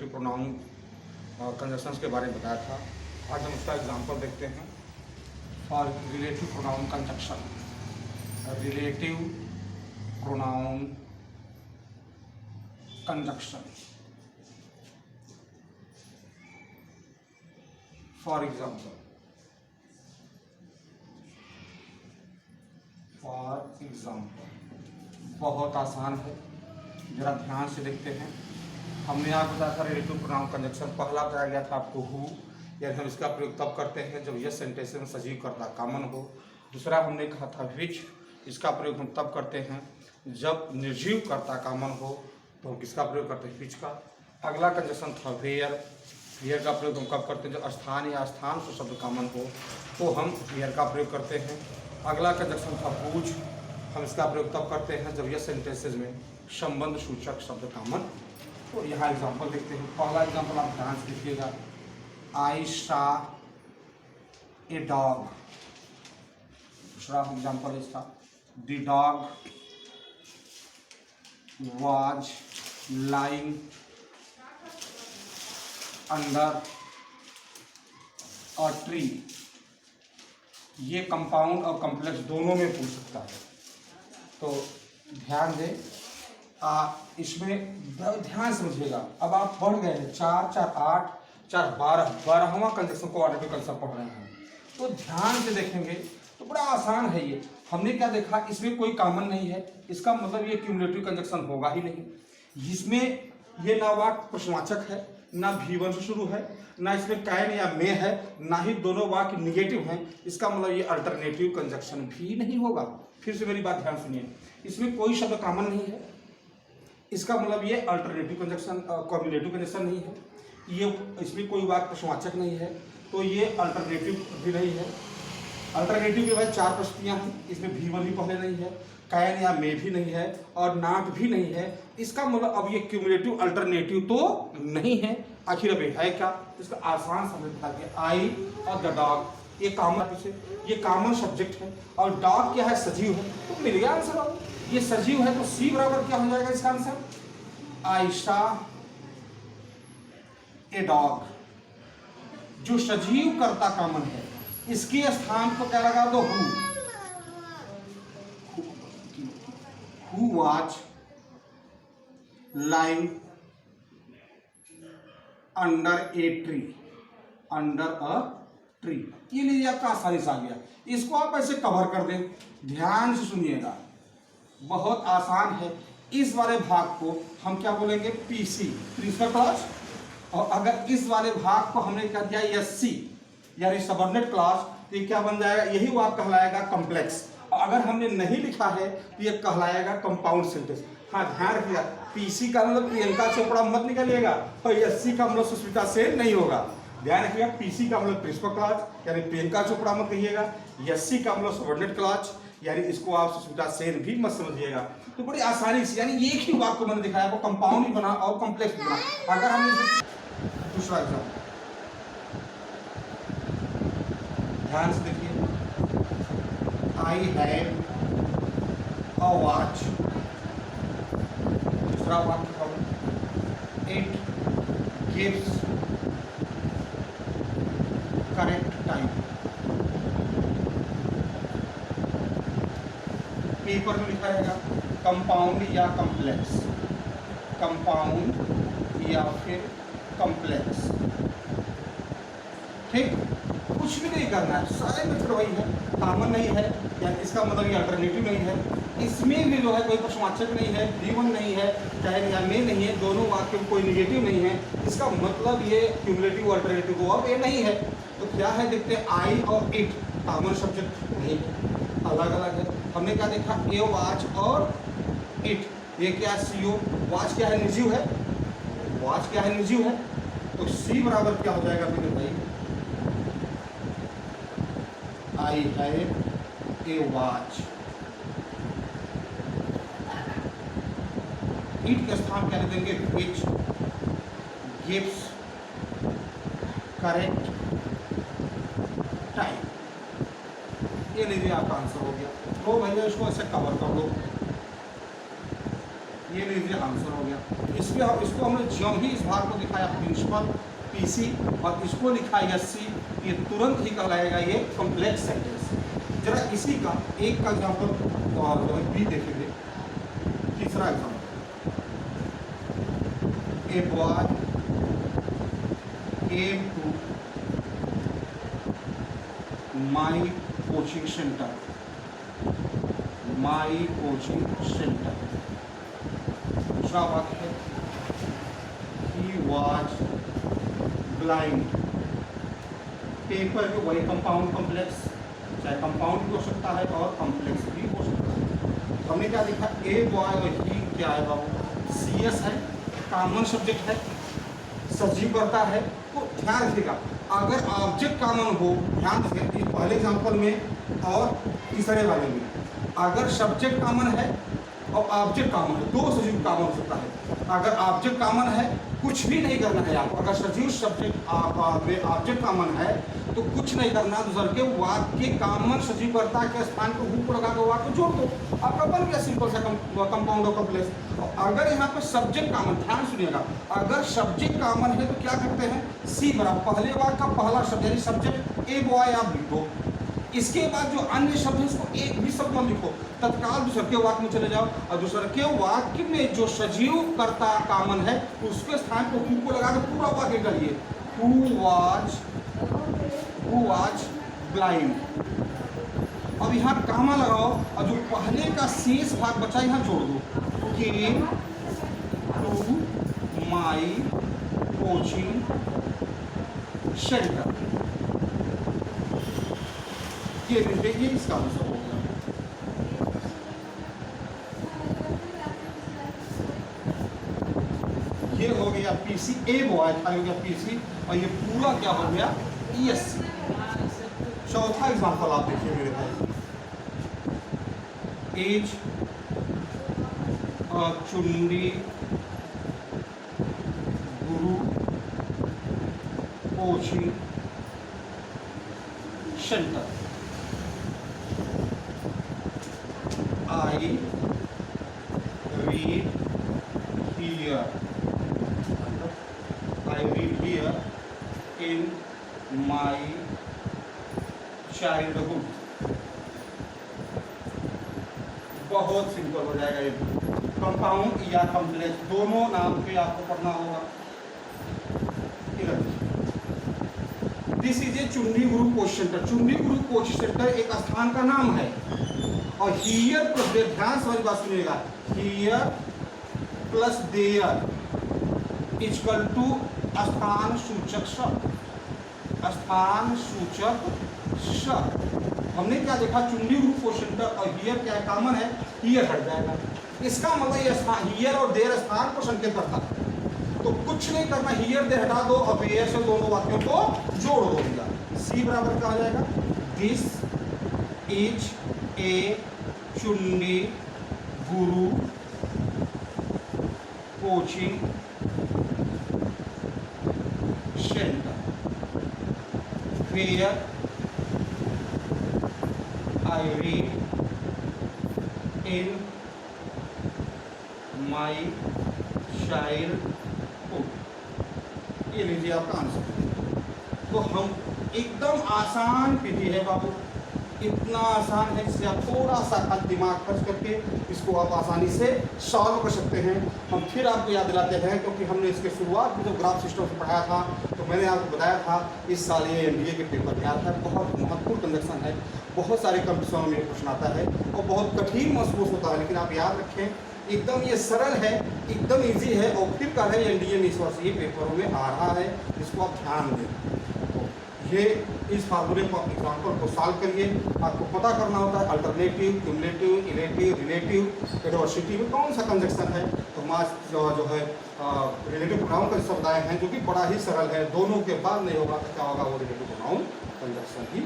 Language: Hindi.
रिलेटिव प्रोनाउन कंजक्शंस के बारे में बताया था। आज हम उसका एग्जांपल देखते हैं। For relative pronoun conjunction, relative pronoun conjunction. For example, बहुत आसान है, जरा ध्यान से देखते हैं। हमने यहाँ बताया था रिलेटिव प्रोनाउन कंजक्शन। पहला बताया गया था आपको हु, यानी हम इसका प्रयोग तब करते हैं जब यह सेंटेंस में सजीव कर्ता कॉमन हो। दूसरा हमने कहा था विच, इसका प्रयोग हम तब करते हैं जब निर्जीव कर्ता कॉमन हो, तो हम किसका प्रयोग करते हैं, विच का। अगला कंजक्शन था वेयर, वेयर का प्रयोग हम कब करते हैं जब स्थान या स्थान से शब्द कॉमन हो, तो हम वेयर का प्रयोग करते हैं। अगला कंजक्शन था हुज, हम इसका प्रयोग तब करते हैं जब यह सेंटेंसेज में संबंध सूचक शब्द कॉमन। तो यहाँ एग्जाम्पल देखते हैं। पहला एग्जाम्पल आप ध्यान से देखिएगा, आई सॉ ए डॉग। दूसरा एग्जाम्पल इसका, the dog was lying under a tree. ये कंपाउंड और कॉम्प्लेक्स दोनों में पूछ सकता है, तो ध्यान दें। इसमें ध्यान समझिएगा। अब आप पढ़ गए हैं 4 4 8 4 12, 12वां कंजक्शन को ऑर्डर कंजक्शन पढ़ रहे हैं, तो ध्यान से देखेंगे तो बड़ा आसान है ये। हमने क्या देखा, इसमें कोई कॉमन नहीं है, इसका मतलब ये क्यूमुलेटिव कंजक्शन होगा ही नहीं। इसमें ये ना वाक्य प्रश्नवाचक है, ना V1 से शुरू है, ना इसमें कैन या मे है, ना ही दोनों वाक्य निगेटिव हैं। इसका मतलब ये अल्टरनेटिव कंजक्शन भी नहीं होगा। फिर से मेरी बात ध्यान सुनिए, इसमें कोई शब्द कॉमन नहीं है, इसका मतलब ये अल्टरनेटिव कंजक्शन कॉम्बिनेटिव कंजक्शन नहीं है। ये इसमें कोई वाक्य प्रश्नवाचक नहीं है, तो ये अल्टरनेटिव भी नहीं है। अल्टरनेटिव के बाद 4 प्रस्तुतियाँ हैं, इसमें V1 भी पहले नहीं है, कैन या मे भी नहीं है, और नॉट भी नहीं है। इसका मतलब अब ये क्यूमुलेटिव अल्टरनेटिव तो नहीं है। आखिर अब है क्या, इसका आसान समझ बता दिया। आई और द डॉग, ये कॉमन पीछे, ये कॉमन सब्जेक्ट है, और डॉग क्या है, सजीव है, तो मिल गया आंसर। अब ये सजीव है तो सी बराबर क्या हो जाएगा इसका answer, I saw a dog. जो सजीव कर्ता कॉमन है, इसके स्थान पर क्या लगा दो, who was lying under a tree, under a tree. ये लीजिए आपका आसानी से आ गया। इसको आप ऐसे कवर कर दें, ध्यान से सुनिएगा, बहुत आसान है। इस वाले भाग को हम क्या बोलेंगे, पीसी, प्रिंसिपल क्लॉज, और अगर इस वाले भाग को हमने कह दिया एससी यानी सबऑर्डिनेट क्लॉज, तो ये क्या बन जाएगा, यही वाक्य कहलाएगा कॉम्प्लेक्स। और अगर हमने नहीं लिखा है तो ये कहलाएगा कंपाउंड सेंटेंस। हाँ ध्यान रखिएगा, पीसी का मतलब प्रियंका चोपड़ा मत निकालिएगा, और एससी का मतलब सुष्मिता सेन नहीं होगा। ध्यान रखिएगा, पीसी का मतलब प्रिंसिपल क्लॉज यानी प्रियंका चोपड़ा मत कहिएगा, एससी का मतलब सबऑर्डिनेट क्लॉज यानी इसको आप सुष्मिता सेन भी मत समझिएगा। तो बड़ी आसानी से, यानी एक ही वाक्य मैंने दिखाया, वो कंपाउंड भी बना और कॉम्प्लेक्स भी बना। अगर हमने दूसरा एग्जाम्पल ध्यान से देखिए, आई हैव अ वॉच। दूसरा वाक्य, it gives correct time. Paper में लिखा रहेगा कंपाउंड या कॉम्प्लेक्स, कंपाउंड या फिर कॉम्प्लेक्स। ठीक, कुछ भी नहीं करना है, सारे मेथड वही है। कॉमन नहीं है यानी इसका मतलब ये अल्टरनेटिव नहीं है। इसमें भी जो है कोई प्रश्नवाचक नहीं है, V1 नहीं है, कैन या मे नहीं है, दोनों वाक्य में कोई निगेटिव नहीं है। इसका मतलब ये क्यूमुलेटिव अल्टरनेटिव वो अब ये नहीं है। तो क्या है, देखते हैं, आई और इट कॉमन सब्जेक्ट नहीं है, अलग अलग है। हमने क्या देखा, ए वाच और इट, ये क्या है, सीओ। वाच क्या है, निर्जीव है, वाच क्या है, निर्जीव है, तो सी बराबर क्या हो जाएगा मेरे भाई, I have a watch. It के स्थान क्या देंगे, विच गिव्स करेक्ट टाइम। ये लीजिए आपका आंसर हो गया। तो भैया इसको ऐसे कवर कर दो। ये लीजिए आंसर हो गया। इसको हमने जो ही इस भाग को दिखाया प्रिंसिपल पीसी और इसको लिखा एससी, ये तुरंत ही कहलाएगा ये कॉम्प्लेक्स सेंटेंस। जरा इसी का एक का एग्जाम्पल और भी देखेंगे। तीसरा example, a boy came to my coaching center, my coaching center। दूसरा वाक्य है, he was blind। पेपर के वही कंपाउंड कॉम्प्लेक्स, चाहे कंपाउंड भी हो सकता है और कॉम्प्लेक्स भी हो सकता है। हमने क्या देखा, ए बॉय और ही क्या है बाबू, CS है, कॉमन सब्जेक्ट है, सजीव करता है। तो ध्यान रखिएगा, अगर ऑब्जेक्ट कॉमन हो, ध्यान रखिए पहले एग्जांपल में और तीसरे वाले में, अगर सब्जेक्ट कॉमन है और ऑब्जेक्ट कॉमन है, दो सजीव कॉमन हो सकता है। अगर ऑब्जेक्ट कॉमन है, कुछ भी नहीं करना है आपको। अगर सजीव सब्जेक्ट ऑब्जेक्ट कॉमन है तो कुछ नहीं करना, दूसरे के वाक्य कॉमन सजीवकर्ता के स्थान पर हुक लगा के वाक्य जोड़ दो, आपका बन गया सिंपल सा कंपाउंड और कॉम्प्लेक्स। अगर यहाँ पे सब्जेक्ट कॉमन, ध्यान सुनिएगा, अगर सब्जेक्ट कॉमन है तो क्या करते हैं, सी बराबर पहले वाक्य का पहला शब्द यानी सब्जेक्ट ए बॉय आप लिख दो, इसके बाद जो अन्य शब्द है उसको एक भी शब्द मत लिखो, तत्काल दूसरे के वाक्य में चले जाओ और दूसरे के वाक्य में जो सजीव कर्ता कॉमन है उसके स्थान पर हु को लगा के पूरा वाक्य करिए, हु वाज ब्लाइंड। अब यहाँ कामा लगाओ और जो पहले का शेष भाग बचा यहाँ जोड़ दो, came to my coaching centre. ये देखिए इसका आंसर हो गया। ये हो गया पीसी, ए बॉय था हो गया पीसी और ये पूरा क्या हो गया ESC। चौथा एग्जांपल आप देखिए मेरे भाई, as चुंडी Guru coaching centre. I read here, I read here in my childhood। बहुत सिंपल हो जाएगा ये, कंपाउंड या कॉम्प्लेक्स दोनों नाम पे आपको पढ़ना होगा। This is a Chunni Guru coaching centre. चुन्नी गुरु कोचिंग सेंटर एक स्थान का नाम है और हियर प्लस देयर, ध्यान समझ बात सुनिएगा, here plus there equal to स्थान सूचक शब्द, स्थान सूचक शब्द। हमने क्या देखा, चुन्नी ग्रुप कोचिंग सेंटर और हियर क्या है, कॉमन है, हियर हट जाएगा। इसका मतलब ये स्थान, हियर और देयर स्थान को संकेत करता है, तो कुछ नहीं करना, हियर देयर हटा दो और देयर से दोनों वाक्यों को जोड़ दो भैया। सी बराबर क्या हो जाएगा, this is a Chunni Guru coaching centre where I read in my childhood. ये लीजिए आपका आंसर। तो हम एकदम आसान विधि है बाबू, इतना आसान है जिससे आप थोड़ा सा खाली दिमाग खर्च करके इसको आप आसानी से सॉल्व कर सकते हैं। हम फिर आपको याद दिलाते हैं, क्योंकि हमने इसके शुरुआत में जो ग्राफ सिस्टम से पढ़ाया था तो मैंने आपको बताया था इस साल ये MBA के पेपर में आता है, बहुत महत्वपूर्ण कंडक्शन है, बहुत सारे कंपटीशनों में क्वेश्चन आता है और बहुत कठिन महसूस होता है, लेकिन आप याद रखें एकदम ये सरल है, एकदम इजी है और फिर का है NDA में इस वर्ष ये पेपरों में आ रहा है, इसको आप ध्यान दें। ये इस फार्मूले को एग्जाम्पल को सॉल्व करिए। आपको पता करना होता है alternative, cumulative, illative, relative, adversity में कौन सा कंजक्शन है। तो मास जो है रिलेटिव प्रोनाउन का शब्द आए हैं जो कि बड़ा ही सरल है, दोनों के बाद नहीं होगा तो क्या होगा, वो रिलेटिव प्रोनाउन कंजक्शन ही